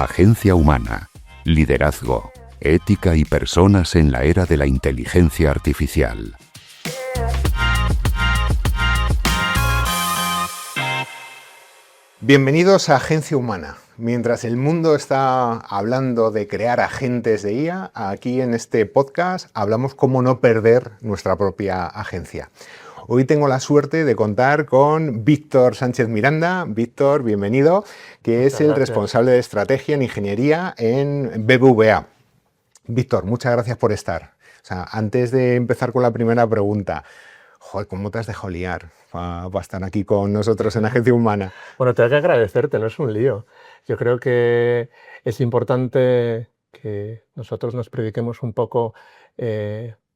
Agencia Humana, liderazgo, ética y personas en la era de la inteligencia artificial. Bienvenidos a Agencia Humana. Mientras el mundo está hablando de crear agentes de IA, aquí en este podcast hablamos cómo no perder nuestra propia agencia. Hoy tengo la suerte de contar con Víctor Sánchez Miranda. Víctor, bienvenido, que es el responsable de estrategia en ingeniería en BBVA. Víctor, muchas gracias por estar. Antes de empezar con la primera pregunta, joder, ¿cómo te has dejado liar para estar aquí con nosotros en Agencia Humana? Bueno, tengo que agradecerte, no es un lío. Yo creo que es importante que nosotros nos prediquemos un poco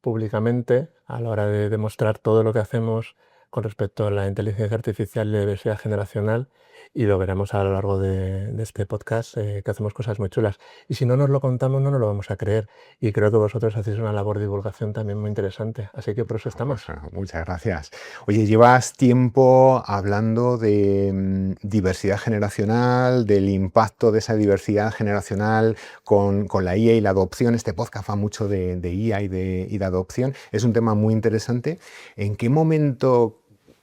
públicamente a la hora de demostrar todo lo que hacemos con respecto a la inteligencia artificial y la diversidad generacional, y lo veremos a lo largo de este podcast, que hacemos cosas muy chulas. Y si no nos lo contamos, no nos lo vamos a creer. Y creo que vosotros hacéis una labor de divulgación también muy interesante. Así que por eso estamos. Muchas gracias. Oye, llevas tiempo hablando de diversidad generacional, del impacto de esa diversidad generacional con la IA y la adopción. Este podcast va mucho de IA y de adopción. Es un tema muy interesante. ¿En qué momento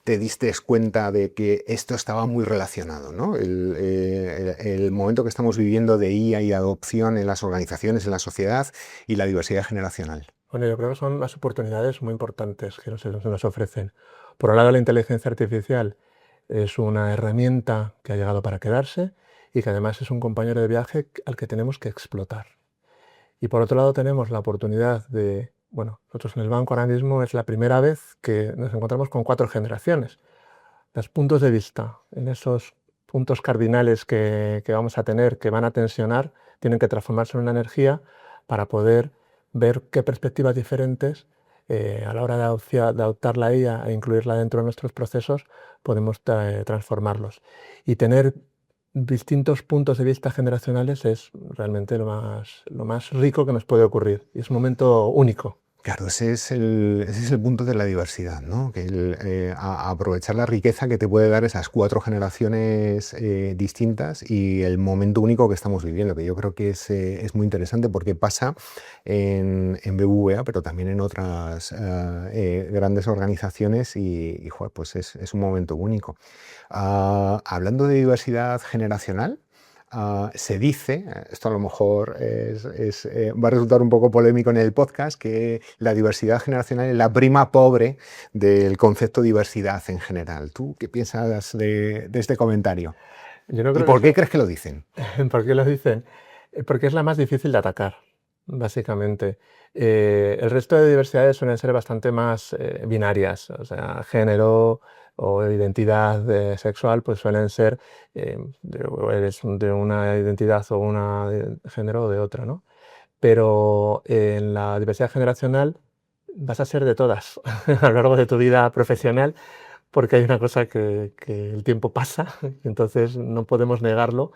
te diste cuenta de que esto estaba muy relacionado, ¿no? El momento que estamos viviendo de IA y adopción en las organizaciones, en la sociedad, y la diversidad generacional? Bueno, yo creo que son las oportunidades muy importantes que nos ofrecen. Por un lado, la inteligencia artificial es una herramienta que ha llegado para quedarse y que además es un compañero de viaje al que tenemos que explotar. Y por otro lado tenemos la oportunidad de, bueno, nosotros en el banco ahora mismo es la primera vez que nos encontramos con 4 generaciones. Los puntos de vista en esos puntos cardinales que vamos a tener, que van a tensionar, tienen que transformarse en una energía para poder ver qué perspectivas diferentes a la hora de adoptar la IA e incluirla dentro de nuestros procesos podemos transformarlos. Y tener distintos puntos de vista generacionales es realmente lo más rico que nos puede ocurrir. Y es un momento único. Claro, ese es el punto de la diversidad, ¿no? Que aprovechar la riqueza que te puede dar esas 4 generaciones distintas y el momento único que estamos viviendo, que yo creo que es muy interesante porque pasa en BBVA, pero también en otras grandes organizaciones y joder, pues es un momento único. Hablando de diversidad generacional, se dice, esto a lo mejor va a resultar un poco polémico en el podcast, que la diversidad generacional es la prima pobre del concepto diversidad en general. ¿Tú qué piensas de este comentario? Yo no creo ¿Y por qué crees que lo dicen? ¿Por qué lo dicen? Porque es la más difícil de atacar, básicamente. El resto de diversidades suelen ser bastante más binarias, o sea, género o identidad sexual, pues suelen ser, o eres de una identidad o una de género o de otra, ¿no? Pero en la diversidad generacional vas a ser de todas a lo largo de tu vida profesional, porque hay una cosa que el tiempo pasa, y entonces no podemos negarlo.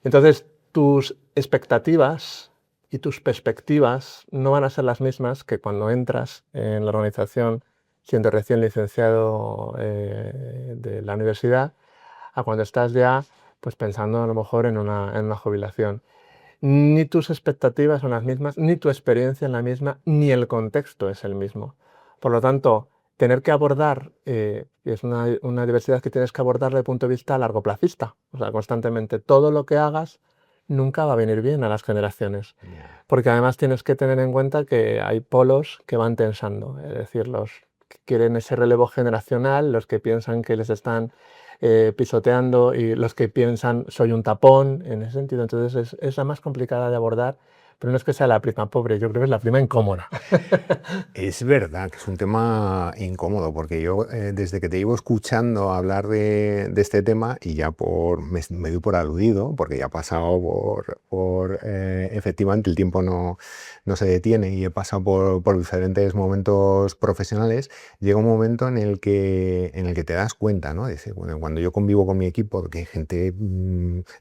Entonces, tus expectativas y tus perspectivas no van a ser las mismas que cuando entras en la organización siendo recién licenciado de la universidad, a cuando estás ya pues pensando a lo mejor en una jubilación. Ni tus expectativas son las mismas, ni tu experiencia es la misma, ni el contexto es el mismo. Por lo tanto, tener que abordar, es una diversidad que tienes que abordar desde el punto de vista largoplacista, o sea, constantemente. Todo lo que hagas nunca va a venir bien a las generaciones, porque además tienes que tener en cuenta que hay polos que van tensando, es decir, los que quieren ese relevo generacional, los que piensan que les están pisoteando y los que piensan soy un tapón, en ese sentido. Entonces es la más complicada de abordar, pero no es que sea la prima pobre, yo creo que es la prima incómoda. Es verdad que es un tema incómodo, porque yo desde que te llevo escuchando hablar de este tema, y ya me doy por aludido, porque ya he pasado efectivamente el tiempo no se detiene y he pasado por diferentes momentos profesionales, llega un momento en el que te das cuenta, ¿no? Dice, bueno, cuando yo convivo con mi equipo, que hay gente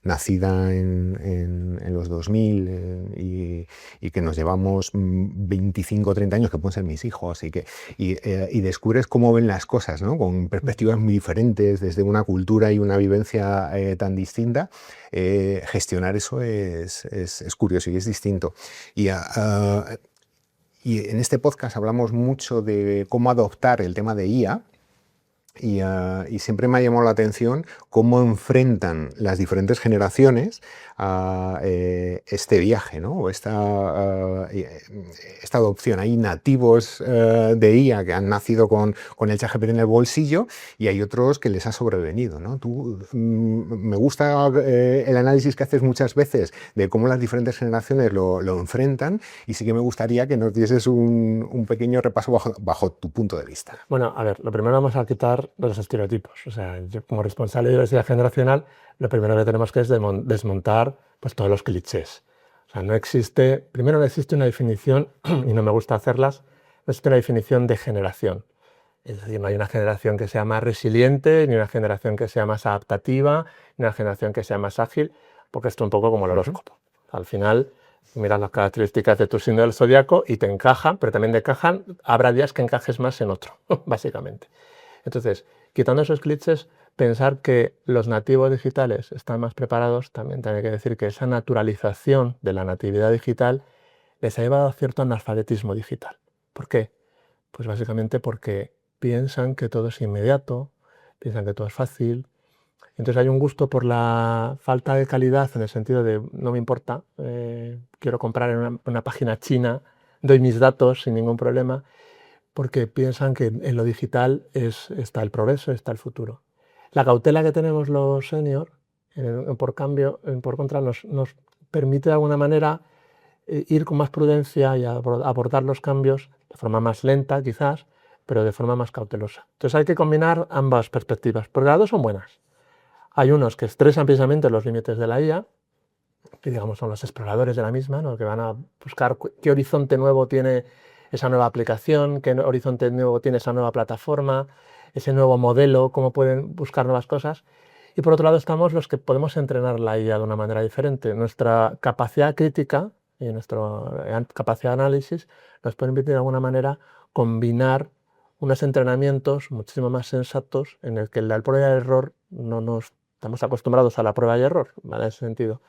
nacida en los 2000 y y que nos llevamos 25 o 30 años, que pueden ser mis hijos, y descubres cómo ven las cosas, ¿no? Con perspectivas muy diferentes, desde una cultura y una vivencia tan distinta. Gestionar eso es curioso y es distinto. Y en este podcast hablamos mucho de cómo adoptar el tema de IA. Y siempre me ha llamado la atención cómo enfrentan las diferentes generaciones a este viaje, ¿no? O esta adopción. Hay nativos de IA que han nacido con el ChatGPT en el bolsillo y hay otros que les ha sobrevenido, ¿no? Me gusta el análisis que haces muchas veces de cómo las diferentes generaciones lo enfrentan, y sí que me gustaría que nos dieses un pequeño repaso bajo tu punto de vista. Bueno, a ver, lo primero vamos a quitar los estereotipos. O sea, yo como responsable de diversidad generacional, lo primero que tenemos que es desmontar pues, todos los clichés. O sea, no existe una definición, y no me gusta hacerlas, no existe una definición de generación. Es decir, no hay una generación que sea más resiliente, ni una generación que sea más adaptativa, ni una generación que sea más ágil, porque esto es un poco como el horóscopo. Al final, miras las características de tu signo del zodiaco y te encajan, pero también te encajan, habrá días que encajes más en otro, básicamente. Entonces, quitando esos clichés, pensar que los nativos digitales están más preparados, también tiene que decir que esa naturalización de la natividad digital les ha llevado a cierto analfabetismo digital. ¿Por qué? Pues básicamente porque piensan que todo es inmediato, piensan que todo es fácil. Entonces hay un gusto por la falta de calidad, en el sentido de no me importa, quiero comprar en una página china, doy mis datos sin ningún problema, porque piensan que en lo digital está el progreso, está el futuro. La cautela que tenemos los senior, por contra, nos permite de alguna manera ir con más prudencia y abordar los cambios de forma más lenta quizás, pero de forma más cautelosa. Entonces hay que combinar ambas perspectivas, porque las dos son buenas. Hay unos que estresan precisamente los límites de la IA, que digamos son los exploradores de la misma, ¿no? Que van a buscar qué horizonte nuevo tiene esa nueva aplicación, qué horizonte nuevo tiene esa nueva plataforma, ese nuevo modelo, cómo pueden buscar nuevas cosas. Y por otro lado estamos los que podemos entrenar la IA de una manera diferente. Nuestra capacidad crítica y nuestra capacidad de análisis nos permite de alguna manera combinar unos entrenamientos muchísimo más sensatos en el que la prueba y error no nos estamos acostumbrados a la prueba y error, ¿vale? En ese sentido.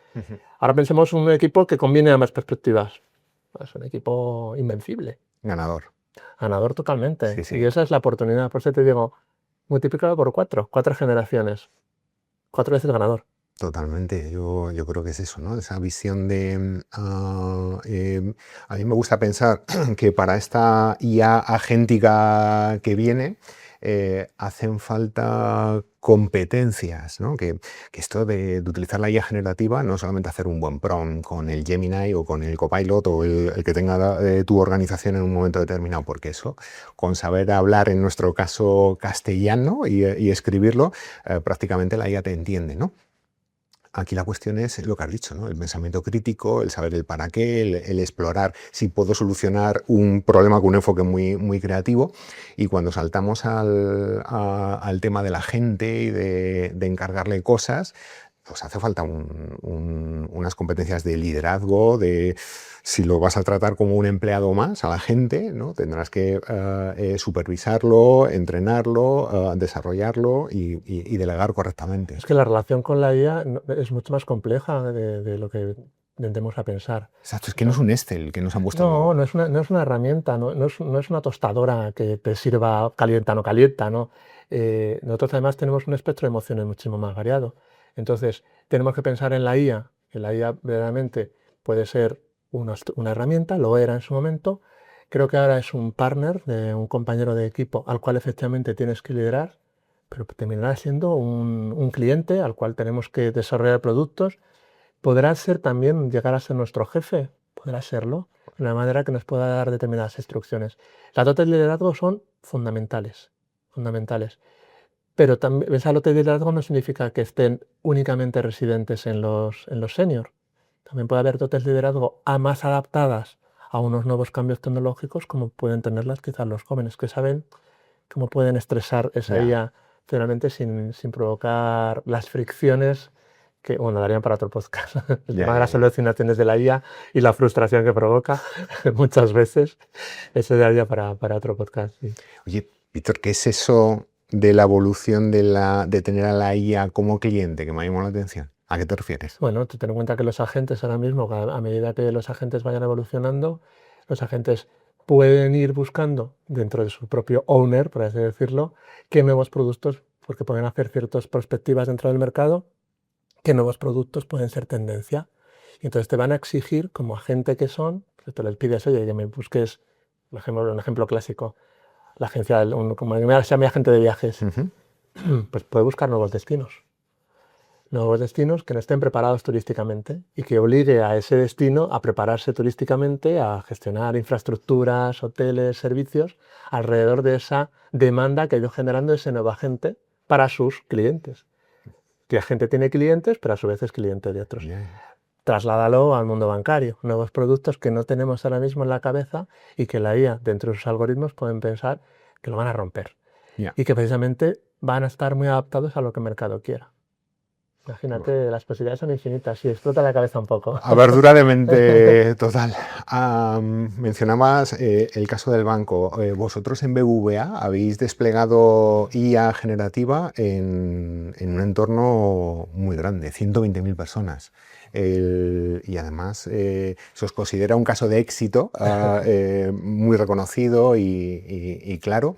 Ahora pensemos en un equipo que combine ambas perspectivas. Es un equipo invencible. Ganador. Ganador totalmente. Sí, sí. Y esa es la oportunidad. Por eso te digo, multiplicado por 4 generaciones. 4 veces ganador. Totalmente, yo creo que es eso, ¿no? Esa visión de... a mí me gusta pensar que para esta IA agéntica que viene, hacen falta competencias, ¿no? Que esto de utilizar la IA generativa, no solamente hacer un buen prompt con el Gemini o con el Copilot o el que tenga tu organización en un momento determinado, porque eso, con saber hablar, en nuestro caso castellano, y escribirlo, prácticamente la IA te entiende, ¿no? Aquí la cuestión es lo que has dicho, ¿no? El pensamiento crítico, el saber el para qué, el explorar si puedo solucionar un problema con un enfoque muy, muy creativo. Y cuando saltamos al tema de la gente y de encargarle cosas, pues hace falta unas competencias de liderazgo, de si lo vas a tratar como un empleado más a la gente, ¿no? Tendrás que supervisarlo, entrenarlo, desarrollarlo y delegar correctamente. Es que la relación con la IA es mucho más compleja de lo que tendemos a pensar. Exacto, es que no es un Excel que nos han puesto. No, no es una herramienta, no es una tostadora que te sirva calienta, no calienta, ¿no? Nosotros además tenemos un espectro de emociones muchísimo más variado. Entonces, tenemos que pensar en la IA, que la IA verdaderamente puede ser una herramienta, lo era en su momento. Creo que ahora es un partner, un compañero de equipo al cual efectivamente tienes que liderar, pero terminará siendo un cliente al cual tenemos que desarrollar productos. Podrá ser también, llegar a ser nuestro jefe, podrá serlo, de una manera que nos pueda dar determinadas instrucciones. Las dotes de liderazgo son fundamentales. Pero también esa dote de liderazgo no significa que estén únicamente residentes en los senior. También puede haber dotes de liderazgo más adaptadas a unos nuevos cambios tecnológicos, como pueden tenerlas quizás los jóvenes, que saben cómo pueden estresar esa IA finalmente sin provocar las fricciones que, bueno, darían para otro podcast. El Ya, tema de ya, las ya. alucinaciones de la IA y la frustración que provoca muchas veces, eso daría para otro podcast. Sí. Oye, Víctor, ¿qué es eso de la evolución de tener a la IA como cliente que me ha llamado la atención? ¿A qué te refieres? Bueno, ten en cuenta que los agentes ahora mismo, a medida que los agentes vayan evolucionando, los agentes pueden ir buscando dentro de su propio owner, por así decirlo, qué nuevos productos, porque pueden hacer ciertas perspectivas dentro del mercado, qué nuevos productos pueden ser tendencia. Y entonces te van a exigir, como agente que son, que te les pides, oye, que me busques, un ejemplo clásico, la agencia, como sea mi agente de viajes, Ujú. pues puede buscar nuevos destinos que no estén preparados turísticamente y que obligue a ese destino a prepararse turísticamente, a gestionar infraestructuras, hoteles, servicios alrededor de esa demanda que ha ido generando ese nuevo agente para sus clientes. Que la gente tiene clientes, pero a su vez es cliente de otros. Ya, ya. Trasládalo al mundo bancario, nuevos productos que no tenemos ahora mismo en la cabeza y que la IA, dentro de sus algoritmos, pueden pensar que lo van a romper Ya. y que precisamente van a estar muy adaptados a lo que el mercado quiera. Imagínate, las posibilidades son infinitas y explota la cabeza un poco. Abertura de mente total. Mencionabas el caso del banco. Vosotros en BBVA habéis desplegado IA generativa en un entorno muy grande, 120.000 personas. Y además se os considera un caso de éxito muy reconocido y claro.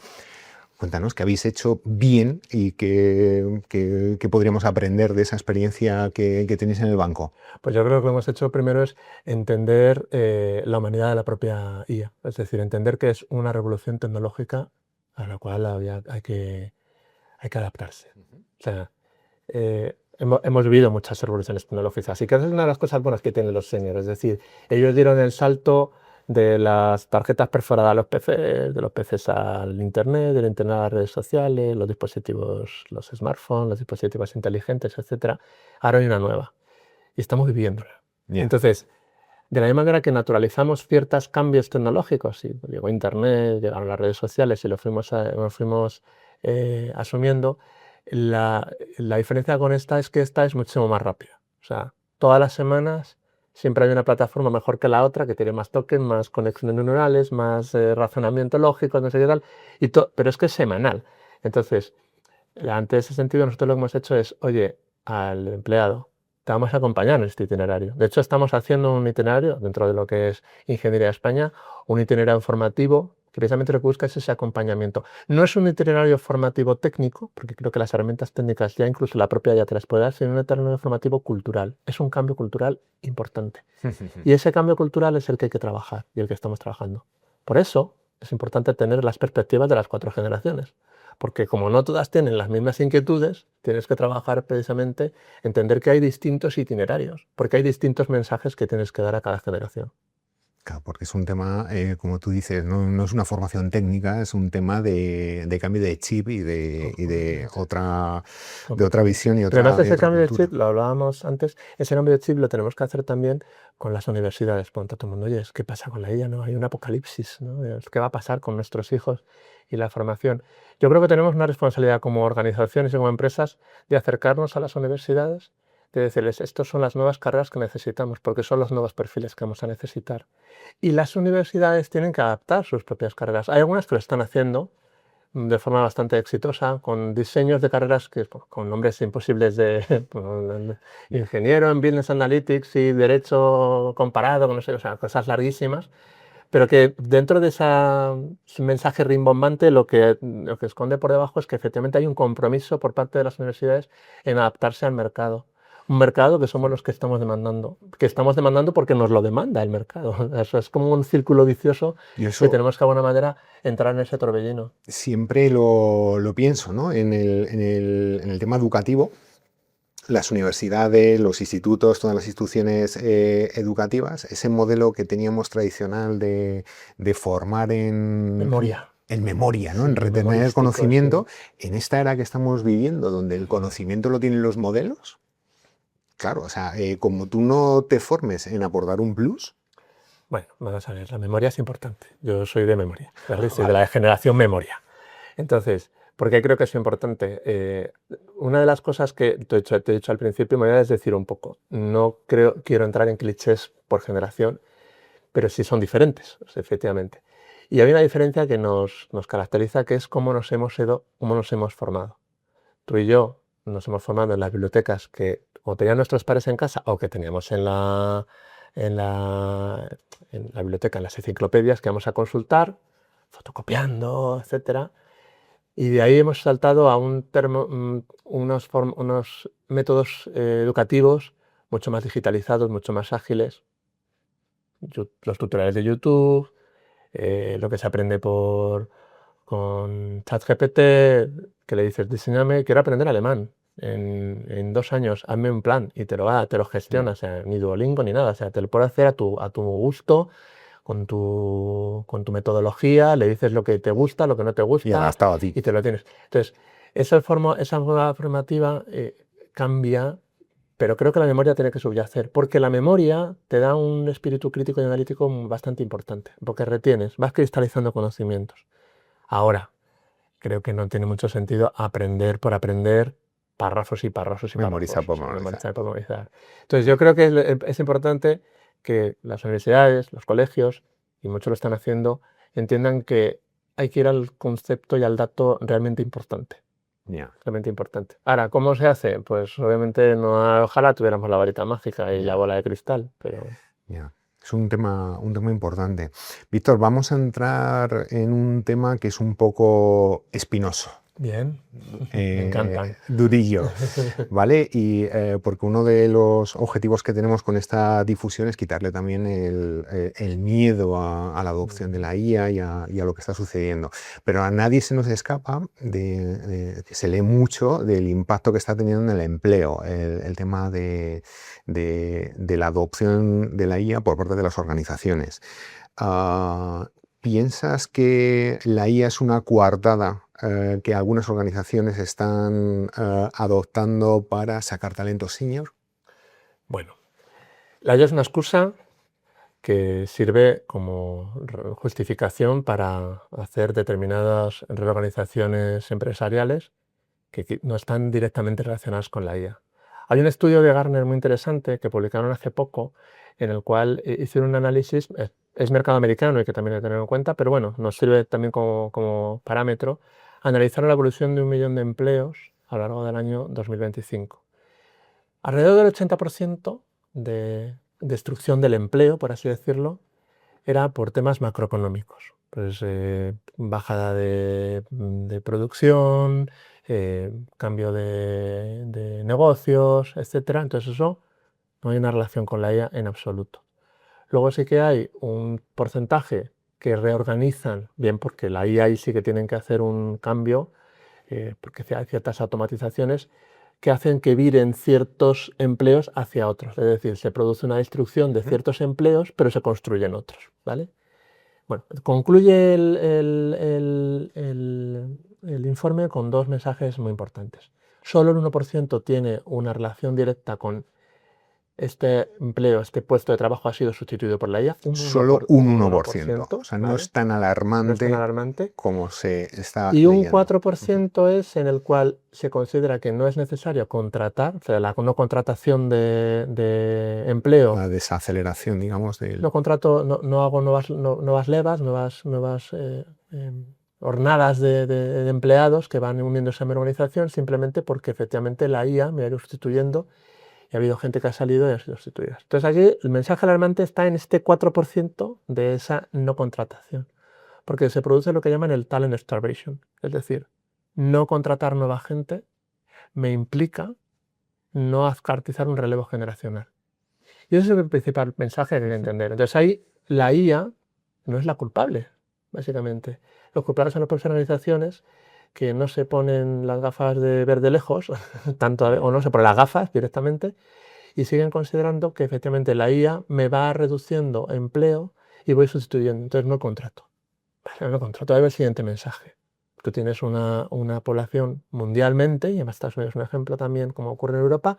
Cuéntanos qué habéis hecho bien y qué podríamos aprender de esa experiencia que tenéis en el banco. Pues yo creo que lo que hemos hecho primero es entender la humanidad de la propia IA, es decir, entender que es una revolución tecnológica a la cual hay que adaptarse. O sea, hemos vivido muchas revoluciones tecnológicas y que es una de las cosas buenas que tienen los seniors, es decir, ellos dieron el salto de las tarjetas perforadas a los PCs, de los PCs al Internet, del Internet a las redes sociales, los dispositivos, los smartphones, los dispositivos inteligentes, etcétera. Ahora hay una nueva y estamos viviéndola. Yeah. Entonces, de la misma manera que naturalizamos ciertos cambios tecnológicos, y llegó Internet, llegaron las redes sociales y lo fuimos asumiendo, la diferencia con esta es que esta es muchísimo más rápida. O sea, todas las semanas siempre hay una plataforma mejor que la otra que tiene más tokens, más conexiones neuronales, más razonamiento lógico, no sé qué tal, pero es que es semanal. Entonces, ante ese sentido, nosotros lo que hemos hecho es, oye, al empleado, te vamos a acompañar en este itinerario. De hecho, estamos haciendo un itinerario dentro de lo que es Ingeniería de España, un itinerario formativo que precisamente lo que busca es ese acompañamiento. No es un itinerario formativo técnico, porque creo que las herramientas técnicas ya incluso la propia ya te las puede dar, sino un itinerario formativo cultural. Es un cambio cultural importante. Y ese cambio cultural es el que hay que trabajar y el que estamos trabajando. Por eso es importante tener las perspectivas de las 4 generaciones. Porque como no todas tienen las mismas inquietudes, tienes que trabajar precisamente, entender que hay distintos itinerarios, porque hay distintos mensajes que tienes que dar a cada generación. Claro, porque es un tema, como tú dices, no es una formación técnica, es un tema de cambio de chip y de otra visión y otra. Pero además ese otra cambio de cultura. chip, lo hablábamos antes, ese cambio de chip lo tenemos que hacer también con las universidades. Pregunta todo el mundo, oye, ¿qué pasa con la IA? ¿No? Hay un apocalipsis, ¿no? ¿Qué va a pasar con nuestros hijos y la formación? Yo creo que tenemos una responsabilidad como organizaciones y como empresas de acercarnos a las universidades, de decirles, estas son las nuevas carreras que necesitamos, porque son los nuevos perfiles que vamos a necesitar. Y las universidades tienen que adaptar sus propias carreras. Hay algunas que lo están haciendo de forma bastante exitosa, con diseños de carreras con nombres imposibles de ingeniero en Business Analytics y Derecho comparado, no sé, o sea, cosas larguísimas, pero que dentro de ese mensaje rimbombante lo que esconde por debajo es que efectivamente hay un compromiso por parte de las universidades en adaptarse al mercado. Un mercado que somos los que estamos demandando porque nos lo demanda el mercado. Eso es como un círculo vicioso Y que eso tenemos que de alguna manera entrar en ese torbellino. siempre lo pienso, ¿no? En el tema educativo. Las universidades, los institutos, todas las instituciones educativas, ese modelo que teníamos tradicional de formar en Memoria. memoria, ¿no? Sí, En retener el memorístico, conocimiento, en esta era que estamos viviendo, donde el conocimiento lo tienen los modelos, claro, o sea, como tú no te formes en aportar un plus. Bueno, vamos a ver, la memoria es importante. Yo soy de memoria, ¿vale? Soy de Vale. la generación memoria. Entonces, Porque creo que es importante. Una de las cosas que te he dicho al principio, me voy a desdecir un poco. No quiero entrar en clichés por generación, pero sí son diferentes, o sea, efectivamente. Y hay una diferencia que nos caracteriza, que es cómo nos hemos formado. Tú y yo nos hemos formado en las bibliotecas que o tenían nuestros padres en casa o que teníamos en la biblioteca, en las enciclopedias que vamos a consultar, fotocopiando, etcétera. Y de ahí hemos saltado a unos métodos educativos mucho más digitalizados, mucho más ágiles. Los tutoriales de YouTube, lo que se aprende con ChatGPT, que le dices, diseñame, quiero aprender alemán. En 2 años, hazme un plan y te lo gestiona, o sea, ni Duolingo ni nada, o sea, te lo puede hacer a tu gusto, con tu metodología, le dices lo que te gusta, lo que no te Y gusta, adaptado a ti. y te lo tienes. Entonces, esa nueva formativa cambia, pero creo que la memoria tiene que subyacer, porque la memoria te da un espíritu crítico y analítico bastante importante, porque retienes, vas cristalizando conocimientos. Ahora, creo que no tiene mucho sentido aprender por aprender, párrafos y párrafos y Memorizar por párrafos, memorizar. memorizar por memorizar. Entonces, yo creo que es importante que las universidades, los colegios, y muchos lo están haciendo, entiendan que hay que ir al concepto y al dato realmente importante. Ya. Realmente importante. Ahora, ¿cómo se hace? Pues obviamente ojalá tuviéramos la varita mágica y la bola de cristal, pero... Ya. Es un tema importante. Víctor, vamos a entrar en un tema que es un poco espinoso. Bien, me encantan. Durillo, ¿vale? Y porque uno de los objetivos que tenemos con esta difusión es quitarle también el miedo a la adopción de la IA y a lo que está sucediendo. Pero a nadie se nos escapa, se lee mucho del impacto que está teniendo en el empleo, el tema de la adopción de la IA por parte de las organizaciones. ¿Piensas que la IA es una coartada que algunas organizaciones están adoptando para sacar talento senior? Bueno, la IA es una excusa que sirve como justificación para hacer determinadas reorganizaciones empresariales que no están directamente relacionadas con la IA. Hay un estudio de Gartner muy interesante que publicaron hace poco, en el cual hicieron un análisis, es mercado americano y que también hay que tener en cuenta, pero bueno, nos sirve también como parámetro. Analizaron la evolución de 1 millón de empleos a lo largo del año 2025. Alrededor del 80% de destrucción del empleo, por así decirlo, era por temas macroeconómicos. Pues bajada de producción, cambio de negocios, etc. Entonces eso no hay una relación con la IA en absoluto. Luego sí que hay un porcentaje que reorganizan, bien porque la IA ahí sí que tienen que hacer un cambio, porque hay ciertas automatizaciones que hacen que viren ciertos empleos hacia otros. Es decir, se produce una destrucción de ciertos empleos, pero se construyen otros, ¿vale? Bueno, concluye el informe con 2 mensajes muy importantes. Solo el 1% tiene una relación directa con este empleo, este puesto de trabajo ha sido sustituido por la IA. Solo un 1%. O sea, ¿vale? no es tan alarmante, No es tan alarmante. Como se está Y un leyendo. 4% es en el cual se considera que no es necesario contratar, o sea, la no contratación de empleo. La desaceleración, digamos, del... No contrato, no hago nuevas levas, nuevas hornadas de empleados que van uniéndose a mi organización, simplemente porque efectivamente la IA me ha ido sustituyendo y ha habido gente que ha salido y ha sido sustituida. Entonces aquí el mensaje alarmante está en este 4% de esa no contratación, porque se produce lo que llaman el talent starvation, es decir, no contratar nueva gente me implica no garantizar un relevo generacional. Y ese es el principal mensaje que hay que entender. Entonces ahí la IA no es la culpable, básicamente. Los culpables son las propias organizaciones que no se ponen las gafas de ver de lejos, tanto, o no se ponen las gafas directamente, y siguen considerando que efectivamente la IA me va reduciendo empleo y voy sustituyendo. Entonces no contrato. Vale, no contrato. Ahí va el siguiente mensaje. Tú tienes una población mundialmente, y además Estados Unidos es un ejemplo también, como ocurre en Europa,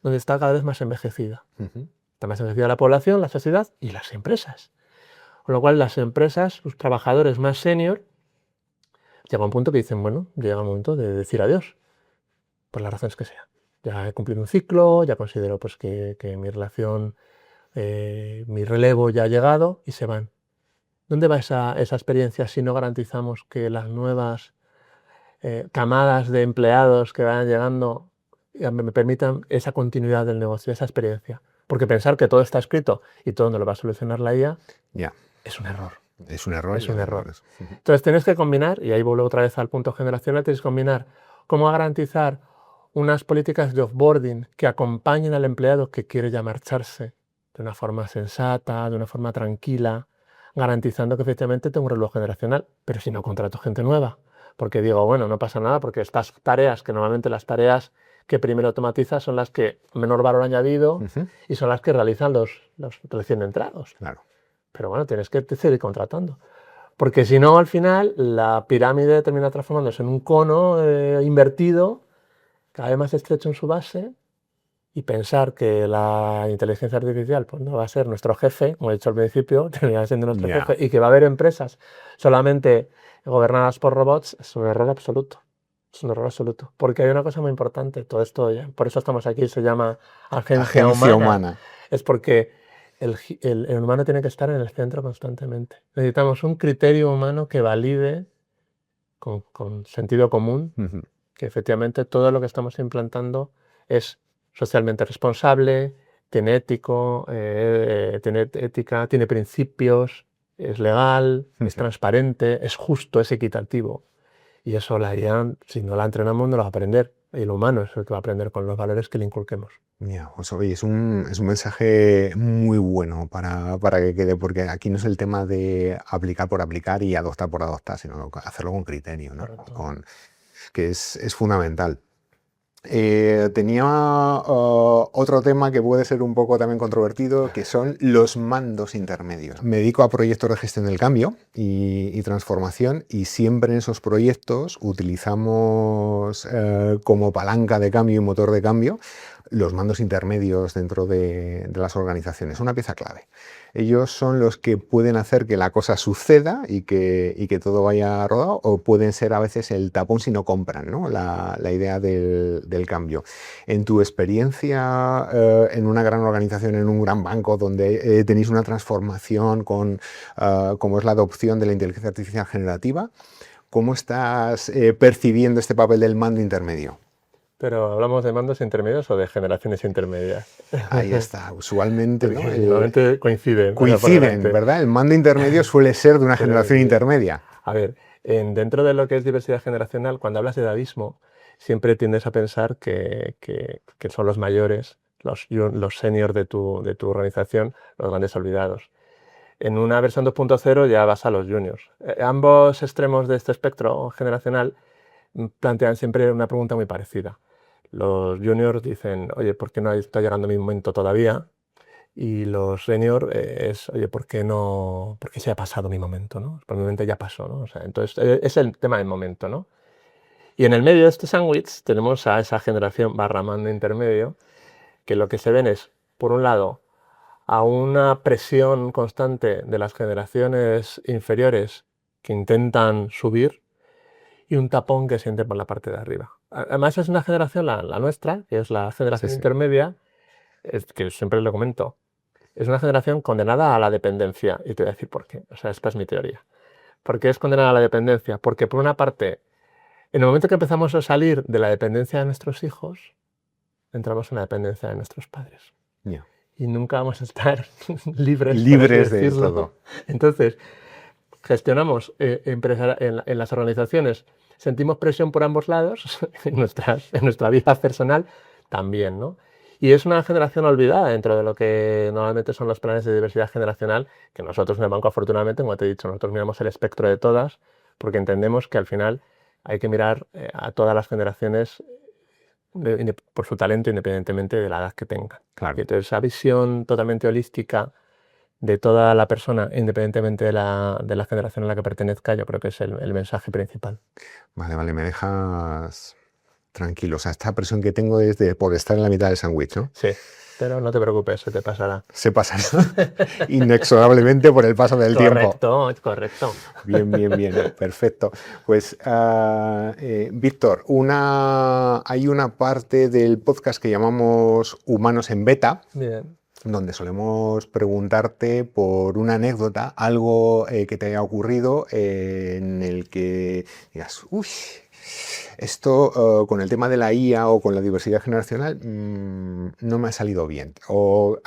donde está cada vez más envejecida. Está más envejecida la población, la sociedad y las empresas. Con lo cual las empresas, sus trabajadores más senior, llega un punto que dicen, bueno, llega un momento de decir adiós, por las razones que sea. Ya he cumplido un ciclo, ya considero pues, que mi relación, mi relevo ya ha llegado y se van. ¿Dónde va esa experiencia si no garantizamos que las nuevas camadas de empleados que vayan llegando me permitan esa continuidad del negocio, esa experiencia? Porque pensar que todo está escrito y todo no lo va a solucionar la IA Ya. es un error. Es un error. Es un error. Entonces tienes que combinar, y ahí vuelvo otra vez al punto generacional, tienes que combinar cómo garantizar unas políticas de offboarding que acompañen al empleado que quiere ya marcharse de una forma sensata, de una forma tranquila, garantizando que efectivamente tengo un relevo generacional, pero si no contrato gente nueva. Porque digo, bueno, no pasa nada, porque estas tareas, que normalmente las tareas que primero automatizas son las que menor valor añadido y son las que realizan los recién entrados. Claro. Pero bueno, tienes que seguir contratando. Porque si no, al final, la pirámide termina transformándose en un cono invertido, cada vez más estrecho en su base, y pensar que la inteligencia artificial pues, no va a ser nuestro jefe, como he dicho al principio, terminará siendo nuestro jefe, y que va a haber empresas solamente gobernadas por robots, es un error absoluto. Es un error absoluto. Porque hay una cosa muy importante, todo esto, por eso estamos aquí, se llama agencia humana. Es porque el humano tiene que estar en el centro constantemente. Necesitamos un criterio humano que valide con sentido común que efectivamente todo lo que estamos implantando es socialmente responsable, tiene ética, tiene principios, es legal, es transparente, es justo, es equitativo. Y eso la IA, si no la entrenamos, no la va a aprender. Y el humano es el que va a aprender con los valores que le inculquemos. Pues, oye, es un mensaje muy bueno para que quede, porque aquí no es el tema de aplicar por aplicar y adoptar por adoptar, sino hacerlo con criterio, ¿no? Que es fundamental. Tenía otro tema que puede ser un poco también controvertido, que son los mandos intermedios. Me dedico a proyectos de gestión del cambio y transformación, y siempre en esos proyectos utilizamos como palanca de cambio y motor de cambio los mandos intermedios dentro de las organizaciones. Una pieza clave. Ellos son los que pueden hacer que la cosa suceda y que todo vaya rodado, o pueden ser a veces el tapón si no compran, ¿no? la idea del cambio. En tu experiencia en una gran organización, en un gran banco, donde tenéis una transformación como es la adopción de la inteligencia artificial generativa, ¿cómo estás percibiendo este papel del mando intermedio? Pero ¿hablamos de mandos intermedios o de generaciones intermedias? Ahí está, usualmente, ¿no? Normalmente coinciden. Coinciden, ¿verdad? El mando intermedio suele ser de una generación intermedia. A ver, dentro de lo que es diversidad generacional, cuando hablas de edadismo, siempre tiendes a pensar que son los mayores, los seniors de tu organización, los grandes olvidados. En una versión 2.0 ya vas a los juniors. Ambos extremos de este espectro generacional plantean siempre una pregunta muy parecida. Los juniors dicen, oye, ¿por qué no está llegando mi momento todavía? Y los seniors es, oye, ¿por qué se ha pasado mi momento? ¿No? Por mi momento ya pasó, ¿no? O sea, entonces, es el tema del momento, ¿no? Y en el medio de este sándwich tenemos a esa generación /mando intermedio, que lo que se ven es, por un lado, a una presión constante de las generaciones inferiores que intentan subir, y un tapón que siente por la parte de arriba. Además es una generación, la nuestra, que es la generación intermedia, que siempre lo comento, es una generación condenada a la dependencia. Y te voy a decir por qué. O sea, esta es mi teoría. ¿Por qué es condenada a la dependencia? Porque por una parte, en el momento que empezamos a salir de la dependencia de nuestros hijos, entramos en la dependencia de nuestros padres. Y nunca vamos a estar libres de todo. Entonces, gestionamos en las organizaciones, sentimos presión por ambos lados, en nuestra vida personal también, ¿no? Y es una generación olvidada dentro de lo que normalmente son los planes de diversidad generacional, que nosotros en el banco, afortunadamente, como te he dicho, nosotros miramos el espectro de todas, porque entendemos que al final hay que mirar a todas las generaciones por su talento, independientemente de la edad que tengan. Claro. Y entonces esa visión totalmente holística de toda la persona, independientemente de la generación a la que pertenezca, yo creo que es el mensaje principal. Vale, me dejas Tranquilo, o sea, esta presión que tengo es por estar en la mitad del sándwich, ¿no? Sí, pero no te preocupes, se te pasará. Se pasará inexorablemente por el paso del tiempo. Correcto, correcto. Bien, bien, bien, perfecto. Pues, Víctor, hay una parte del podcast que llamamos Humanos en Beta, Bien. donde solemos preguntarte por una anécdota, algo que te haya ocurrido en el que digas, uy, esto con el tema de la IA o con la diversidad generacional no me ha salido bien. O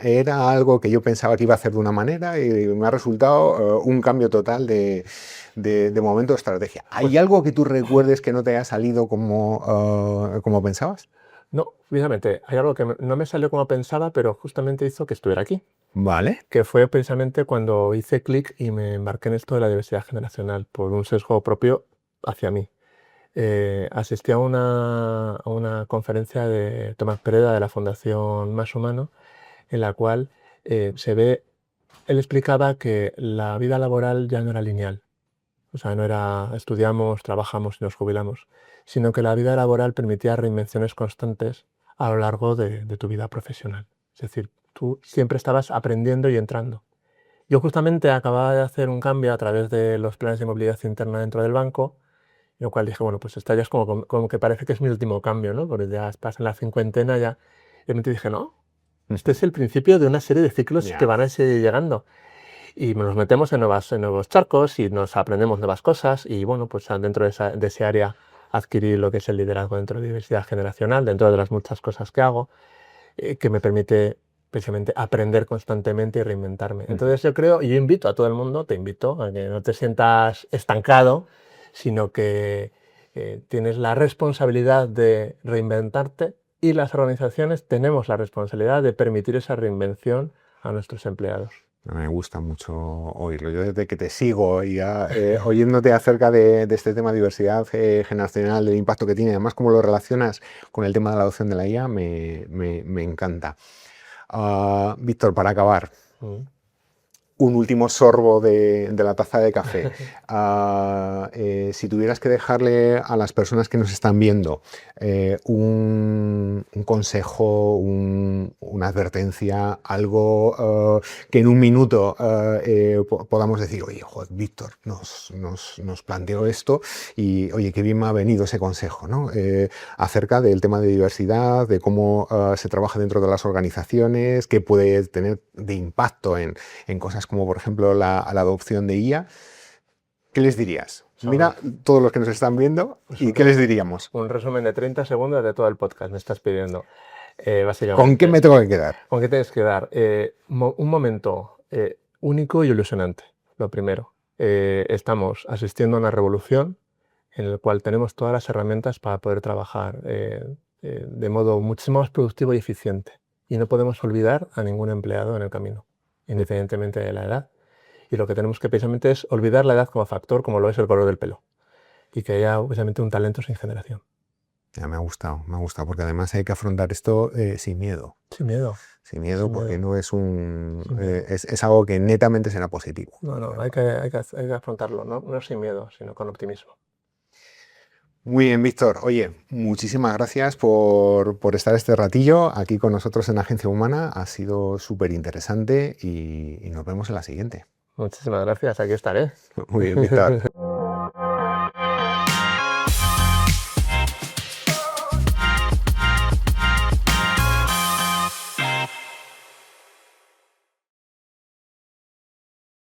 era algo que yo pensaba que iba a hacer de una manera y me ha resultado un cambio total de momento de estrategia. ¿Hay algo que tú recuerdes que no te haya salido como pensabas? No, precisamente, hay algo que no me salió como pensaba, pero justamente hizo que estuviera aquí. Vale. Que fue precisamente cuando hice clic y me embarqué en esto de la diversidad generacional por un sesgo propio hacia mí. Asistí a una conferencia de Tomás Pereda de la Fundación Más Humano, en la cual él explicaba que la vida laboral ya no era lineal. O sea, no era estudiamos, trabajamos y nos jubilamos, sino que la vida laboral permitía reinvenciones constantes a lo largo de tu vida profesional. Es decir, tú siempre estabas aprendiendo y entrando. Yo justamente acababa de hacer un cambio a través de los planes de movilidad interna dentro del banco, lo cual dije, bueno, pues esta ya es como que parece que es mi último cambio, ¿no? Porque ya estás en la cincuentena ya. Y de repente dije, no, este es el principio de una serie de ciclos que van a seguir llegando. Y nos metemos en nuevos charcos y nos aprendemos nuevas cosas. Y bueno, pues dentro de ese área adquirí lo que es el liderazgo dentro de diversidad generacional, dentro de las muchas cosas que hago, que me permite precisamente aprender constantemente y reinventarme. Entonces yo invito a todo el mundo, te invito a que no te sientas estancado, sino que tienes la responsabilidad de reinventarte y las organizaciones tenemos la responsabilidad de permitir esa reinvención a nuestros empleados. Me gusta mucho oírlo. Yo desde que te sigo y oyéndote acerca de este tema de diversidad generacional, del impacto que tiene, además cómo lo relacionas con el tema de la adopción de la IA, me encanta. Víctor, para acabar, un último sorbo de la taza de café. Si tuvieras que dejarle a las personas que nos están viendo un consejo, una advertencia, algo que en un minuto podamos decir, oye, joder, Víctor nos planteó esto y, oye, qué bien me ha venido ese consejo, ¿no? Acerca del tema de diversidad, de cómo se trabaja dentro de las organizaciones, qué puede tener de impacto en cosas como, por ejemplo, la adopción de IA. ¿Qué les dirías? Mira todos los que nos están viendo y ¿qué les diríamos? Un resumen de 30 segundos de todo el podcast me estás pidiendo. Básicamente, ¿con qué me tengo que quedar? ¿Con qué tienes que dar? Un momento único y ilusionante, lo primero. Estamos asistiendo a una revolución en la cual tenemos todas las herramientas para poder trabajar de modo muchísimo más productivo y eficiente. Y no podemos olvidar a ningún empleado en el camino, independientemente de la edad. Y lo que tenemos que precisamente es olvidar la edad como factor, como lo es el color del pelo. Y que haya precisamente un talento sin generación. Ya me ha gustado, porque además hay que afrontar esto sin miedo. Sin miedo. Sin miedo, porque no es es algo que netamente será positivo. No, hay que afrontarlo, no sin miedo, sino con optimismo. Muy bien, Víctor. Oye, muchísimas gracias por estar este ratillo aquí con nosotros en Agencia Humana. Ha sido súper interesante y nos vemos en la siguiente. Muchísimas gracias, aquí estaré. Muy bien, Víctor.